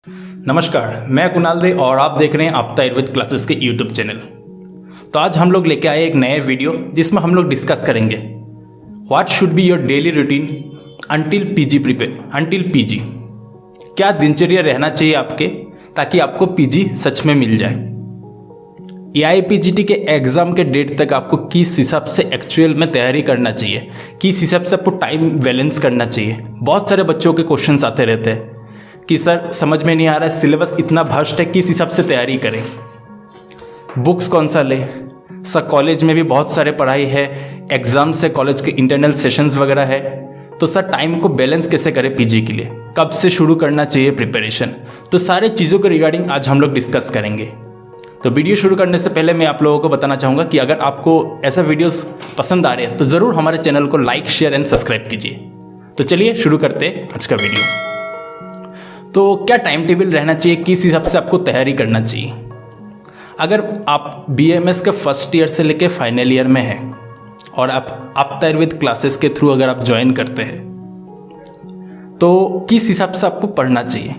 नमस्कार, मैं कुणाल दे और आप देख रहे हैं आपता आयुर्वेद क्लासेस के यूट्यूब चैनल। तो आज हम लोग लेके आए एक नए वीडियो जिसमें हम लोग डिस्कस करेंगे what should be your daily routine until PG. क्या दिनचर्या रहना चाहिए आपके ताकि आपको पीजी सच में मिल जाए। AIPGT के एग्ज़ाम के डेट तक आपको किस हिसाब से एक्चुअल में तैयारी करना चाहिए, किस हिसाब से आपको टाइम बैलेंस करना चाहिए। बहुत सारे बच्चों के क्वेश्चंस आते रहते हैं कि सर समझ में नहीं आ रहा है, सिलेबस इतना भस्ट है, किस हिसाब से तैयारी करें, बुक्स कौन सा ले। सर कॉलेज में भी बहुत सारे पढ़ाई है, एग्ज़ाम से कॉलेज के इंटरनल सेशंस वगैरह है, तो सर टाइम को बैलेंस कैसे करें पीजी के लिए, कब से शुरू करना चाहिए प्रिपरेशन। तो सारे चीज़ों के रिगार्डिंग आज हम लोग डिस्कस करेंगे। तो वीडियो शुरू करने से पहले मैं आप लोगों को बताना चाहूँगा कि अगर आपको ऐसा वीडियोस पसंद आ रहे हैं तो ज़रूर हमारे चैनल को लाइक, शेयर एंड सब्सक्राइब कीजिए। तो चलिए शुरू करते हैं आज का वीडियो। तो क्या टाइम टेबल रहना चाहिए, किस हिसाब से आपको तैयारी करना चाहिए। अगर आप BAMS के फर्स्ट ईयर से लेके फाइनल ईयर में हैं और आप आपता आयुर्वेद क्लासेस के थ्रू अगर आप ज्वाइन करते हैं तो किस हिसाब से आपको पढ़ना चाहिए।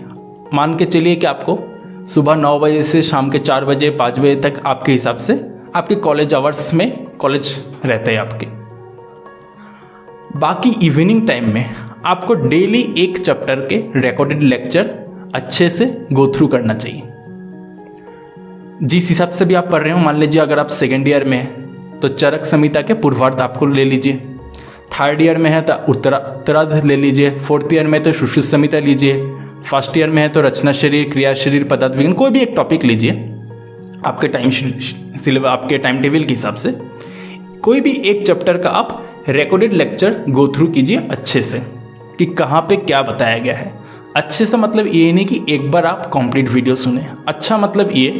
मान के चलिए कि आपको सुबह 9 बजे से शाम के 4 बजे 5 बजे तक आपके हिसाब से आपके कॉलेज आवर्स में कॉलेज रहते हैं आपके। बाकी इवनिंग टाइम में आपको डेली एक चैप्टर के रिकॉर्डेड लेक्चर अच्छे से गो थ्रू करना चाहिए। जिस हिसाब से भी आप पढ़ रहे हो, मान लीजिए अगर आप सेकेंड ईयर में हैं तो चरक संहिता के पूर्वार्ध आपको ले लीजिए, थर्ड ईयर में है तो उत्तरार्ध ले लीजिए, फोर्थ ईयर में तो सुश्रुत संहिता लीजिए, फर्स्ट ईयर में है तो रचना शरीर, क्रिया शरीर, पदार्थ विज्ञान, कोई भी एक टॉपिक लीजिए आपके आपके टाइम टेबल के हिसाब से। कोई भी एक चैप्टर का आप रिकॉर्डेड लेक्चर गो थ्रू कीजिए अच्छे से कि कहाँ पे क्या बताया गया है। अच्छे से मतलब ये नहीं कि एक बार आप कंप्लीट वीडियो सुने, अच्छा मतलब ये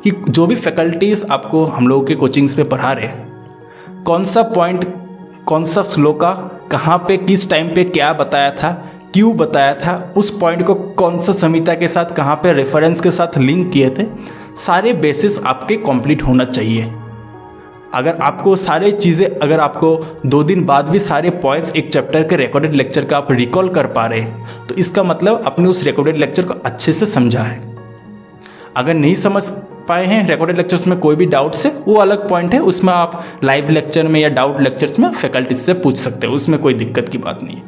कि जो भी फैकल्टीज आपको हम लोगों के कोचिंग्स पे पढ़ा रहे हैं, कौन सा पॉइंट, कौन सा श्लोका कहाँ पे किस टाइम पे क्या बताया था, क्यों बताया था, उस पॉइंट को कौन सा संहिता के साथ कहाँ पे रेफरेंस के साथ लिंक किए थे, सारे बेसिस आपके कंप्लीट होना चाहिए। अगर आपको सारे चीज़ें, अगर आपको 2 दिन बाद भी सारे पॉइंट्स एक चैप्टर के रिकॉर्डेड लेक्चर का आप रिकॉल कर पा रहे हैं तो इसका मतलब आपने उस रिकॉर्डेड लेक्चर को अच्छे से समझा है। अगर नहीं समझ पाए हैं रिकॉर्डेड लेक्चर्स में कोई भी डाउट्स है, वो अलग पॉइंट है, उसमें आप लाइव लेक्चर में या डाउट लेक्चर्स में फैकल्टीज से पूछ सकते हो, उसमें कोई दिक्कत की बात नहीं है।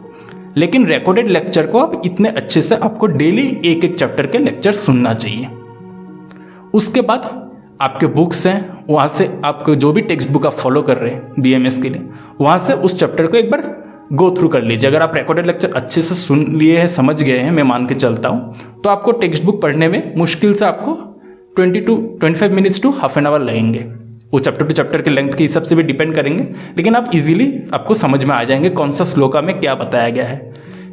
लेकिन रिकॉर्डेड लेक्चर को आप इतने अच्छे से आपको डेली एक एक चैप्टर के लेक्चर सुनना चाहिए। उसके बाद आपके बुक्स हैं, वहाँ से आपको जो भी टेक्स्ट बुक आप फॉलो कर रहे हैं BAMS के लिए, वहाँ से उस चैप्टर को एक बार गो थ्रू कर लीजिए। अगर आप रिकॉर्डेड लेक्चर अच्छे से सुन लिए हैं, समझ गए हैं, मैं मान के चलता हूँ, तो आपको टेक्स्ट बुक पढ़ने में मुश्किल से आपको 20 to 25 minutes to half an hour लगेंगे। वो चैप्टर टू चैप्टर के लेंथ के हिसाब से भी डिपेंड करेंगे, लेकिन आप इजीली आपको समझ में आ जाएंगे कौन सा श्लोका में क्या बताया गया है।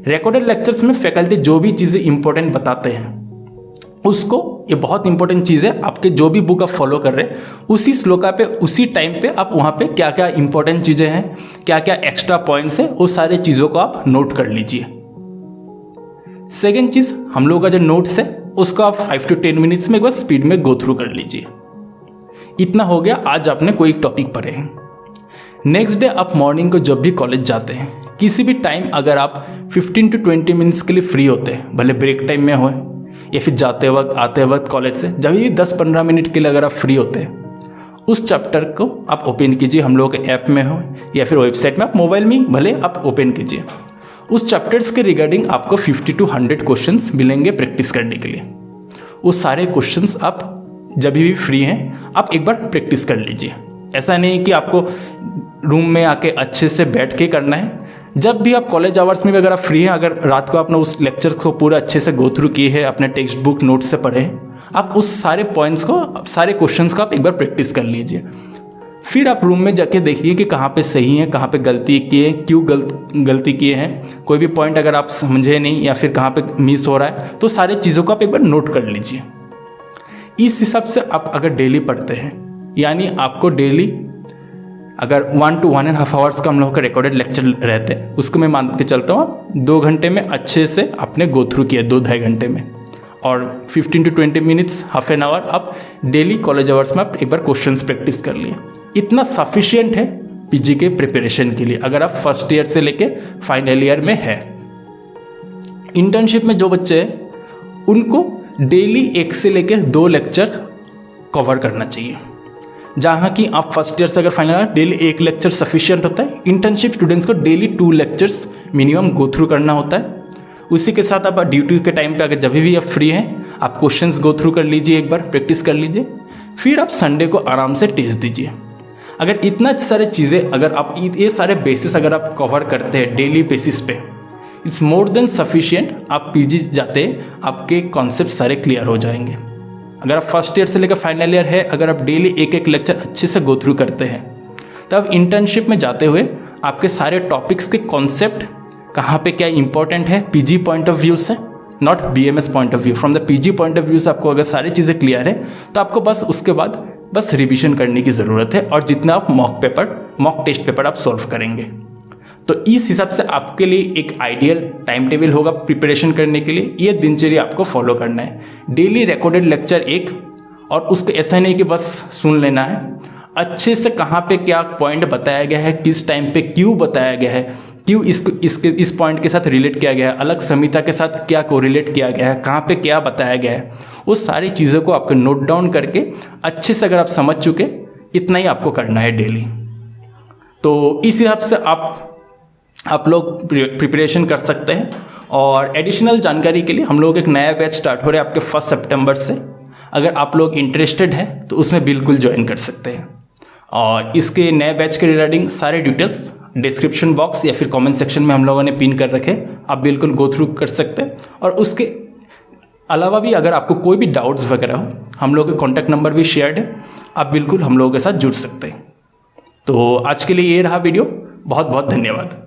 रिकॉर्डेड लेक्चर्स में फैकल्टी जो भी चीज़ें इंपॉर्टेंट बताते हैं उसको, ये बहुत इंपॉर्टेंट चीज़ है, आपके जो भी बुक आप फॉलो कर रहे हैं उसी श्लोका पे उसी टाइम पे आप वहाँ पे क्या क्या इंपॉर्टेंट चीज़ें हैं, क्या क्या एक्स्ट्रा पॉइंट्स हैं, वो सारे चीज़ों को आप नोट कर लीजिए। सेकेंड चीज़, हम लोगों का जो नोट्स है उसको आप 5 to 10 मिनट्स में एक बार स्पीड में गो थ्रू कर लीजिए। इतना हो गया, आज आपने कोई टॉपिक पढ़े हैं। नेक्स्ट डे आप मॉर्निंग को जब भी कॉलेज जाते हैं, किसी भी टाइम अगर आप 15 to 20 मिनट्स के लिए फ्री होते हैं, भले ब्रेक टाइम में हो या फिर जाते वक्त आते वक्त कॉलेज से, जब भी 10-15 मिनट के लिए अगर आप फ्री होते हैं, उस चैप्टर को आप ओपन कीजिए। हम लोगों के ऐप में हो या फिर वेबसाइट में, आप मोबाइल में भले आप ओपन कीजिए। उस चैप्टर्स के रिगार्डिंग आपको 50 to 100 क्वेश्चंस मिलेंगे प्रैक्टिस करने के लिए। वो सारे क्वेश्चंस आप जब भी फ्री हैं आप एक बार प्रैक्टिस कर लीजिए। ऐसा नहीं कि आपको रूम में आके अच्छे से बैठ के करना है। जब भी आप कॉलेज आवर्स में भी अगर आप फ्री हैं, अगर रात को आपने उस लेक्चर को पूरा अच्छे से गो थ्रू किए हैं, अपने टेक्स्ट बुक नोट से पढ़े हैं, आप उस सारे पॉइंट्स को, सारे क्वेश्चंस को आप एक बार प्रैक्टिस कर लीजिए। फिर आप रूम में जाके देखिए कि कहाँ पे सही है, कहाँ पे गलती किए, क्यों गलती किए हैं। कोई भी पॉइंट अगर आप समझे नहीं या फिर कहाँ पे मिस हो रहा है तो सारे चीज़ों को आप एक बार नोट कर लीजिए। इस हिसाब से आप अगर डेली पढ़ते हैं, यानी आपको डेली अगर 1 to 1.5 आवर्स का हम लोगों का रिकॉर्डेड लेक्चर रहते हैं, उसको मैं मान के चलता हूँ आप 2 घंटे में अच्छे से आपने गो थ्रू किया, 2-2.5 घंटे में, और 15 to 20 minutes half an our आप डेली कॉलेज आवर्स में आप एक बार क्वेश्चंस प्रैक्टिस कर लिए। इतना सफिशिएंट है पीजी के प्रिपरेशन के लिए, अगर आप फर्स्ट ईयर से लेके फाइनल ईयर में है। इंटर्नशिप में जो बच्चे हैं उनको डेली 1 से लेकर 2 लेक्चर कवर करना चाहिए। जहाँ कि आप फर्स्ट ईयर से अगर फाइनल डेली 1 लेक्चर सफिशिएंट होता है। इंटर्नशिप स्टूडेंट्स को daily 2 lectures minimum go through करना होता है। उसी के साथ आप ड्यूटी के टाइम पे अगर जब भी आप फ्री हैं आप क्वेश्चंस गो थ्रू कर लीजिए, एक बार प्रैक्टिस कर लीजिए, फिर आप संडे को आराम से टेस्ट दीजिए। अगर इतना सारे चीज़ें अगर आप ये सारे बेसिस अगर आप कवर करते हैं डेली बेसिस पे, इट्स मोर देन सफिशिएंट। आप पीजी जाते आपके कॉन्सेप्ट सारे क्लियर हो जाएंगे। अगर आप फर्स्ट ईयर से लेकर फाइनल ईयर है, अगर आप डेली 1 लेक्चर अच्छे से गो थ्रू करते हैं, तब इंटर्नशिप में जाते हुए आपके सारे टॉपिक्स के कॉन्सेप्ट कहाँ पे क्या इंपॉर्टेंट है पीजी पॉइंट ऑफ व्यू से, not BMS point of view, from the PG point of view से आपको अगर सारी चीज़ें क्लियर है तो आपको बस उसके बाद बस रिवीजन करने की ज़रूरत है और जितना आप मॉक टेस्ट पेपर आप सॉल्व करेंगे। तो इस हिसाब से आपके लिए एक आइडियल टाइम टेबल होगा प्रिपरेशन करने के लिए। ये दिनचर्या आपको फॉलो करना है। डेली रिकॉर्डेड लेक्चर 1, और उसको ऐसा नहीं कि बस सुन लेना है, अच्छे से कहाँ पे क्या पॉइंट बताया गया है, किस टाइम पे क्यों बताया गया है, क्यों इस पॉइंट के साथ रिलेट किया गया है, अलग संहिता के साथ क्या कोरिलेट किया गया है, कहाँ पे क्या बताया गया है, वो सारी चीज़ों को आपको नोट डाउन करके अच्छे से अगर आप समझ चुके, इतना ही आपको करना है डेली। तो इस हिसाब से आप लोग प्रिपरेशन कर सकते हैं। और एडिशनल जानकारी के लिए हम लोग एक नया बैच स्टार्ट हो रहा है आपके 1 सितंबर से। अगर आप लोग इंटरेस्टेड हैं तो उसमें बिल्कुल ज्वाइन कर सकते हैं। और इसके नए बैच के रिगार्डिंग सारे डिटेल्स डिस्क्रिप्शन बॉक्स या फिर कमेंट सेक्शन में हम लोगों ने पिन कर रखे, आप बिल्कुल गो थ्रू कर सकते हैं। और उसके अलावा भी अगर आपको कोई भी डाउट्स वगैरह हो, हम लोगों के कॉन्टैक्ट नंबर भी शेयर्ड है, आप बिल्कुल हम लोगों के साथ जुड़ सकते हैं। तो आज के लिए ये रहा वीडियो। बहुत बहुत धन्यवाद।